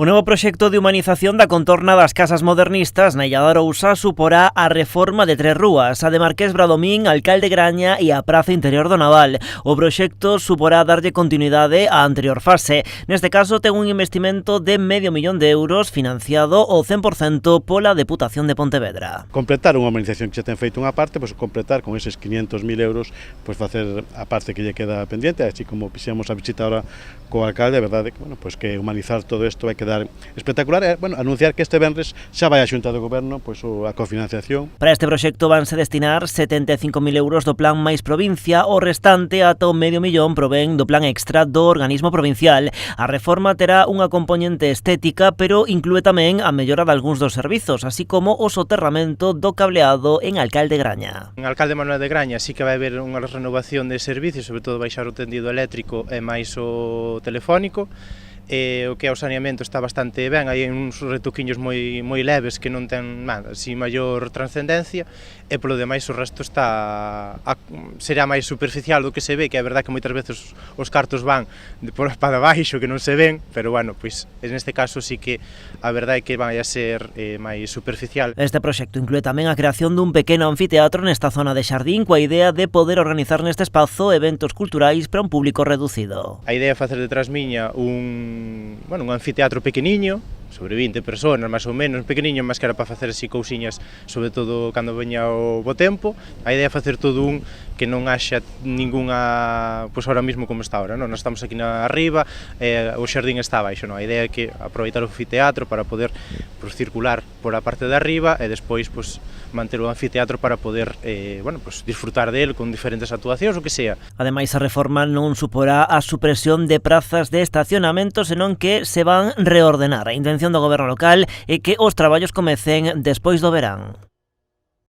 O novo proxecto de humanización da contorna das casas modernistas na Illa de Arousa suporá a reforma de 3 rúas, a de Marqués Bradomín, Alcalde Graña e a Praza Interior do Naval. O proxecto suporá darlle continuidade á anterior fase. Neste caso ten un investimento de €500.000 financiado ao 100% pola Deputación de Pontevedra. Completar unha humanización que xa ten feito unha parte, pois completar con eses €500.000, pois facer a parte que lle queda pendiente, así como fixemos a visita ahora co alcalde, a verdade que, pois que humanizar todo isto vai quedar espectacular. Anunciar que este venres xa vai a Xunta do Goberno pois a cofinanciación. Para este proxecto vanse destinar €75.000 do Plan Mais Provincia, o restante ata o €500.000 provén do Plan Extra do organismo provincial. A reforma terá unha componente estética, pero inclúe tamén a mellora de algúns dos servizos, así como o soterramento do cableado en Alcalde Graña. En Alcalde Manuel de Graña sí que vai haber unha renovación de servicios, sobre todo baixar o tendido eléctrico e máis o telefónico. O que é o saneamento está bastante ben, hai uns retoquiños moi leves que non ten nada, así maior trascendencia, e polo demais o resto será máis superficial do que se ve, que é verdad que moitas veces os cartos van para baixo que non se ven, pero bueno, pois neste caso sí que a verdade é que vai a ser máis superficial. Este proxecto inclúe tamén a creación dun pequeno anfiteatro nesta zona de xardín coa idea de poder organizar neste espazo eventos culturais para un público reducido. A idea é facer detrás miña un anfiteatro pequeniño, sobre 20 personas, máis ou menos, pequeniño, máis que era para facer así cousiñas, sobre todo cando veña o bo tempo. A idea é facer todo un que non haxa ningunha, pois ahora mesmo como está ahora, non? Nós estamos aquí na arriba, o xardín está abaixo, non? A idea é que aproveitar o anfiteatro para poder circular por a parte de arriba e despois manter o anfiteatro para poder disfrutar del con diferentes actuacións, o que sea. Ademais, a reforma non suporá a supresión de prazas de estacionamento, senón que se van reordenar. A intención do goberno local é que os traballos comecen despois do verán.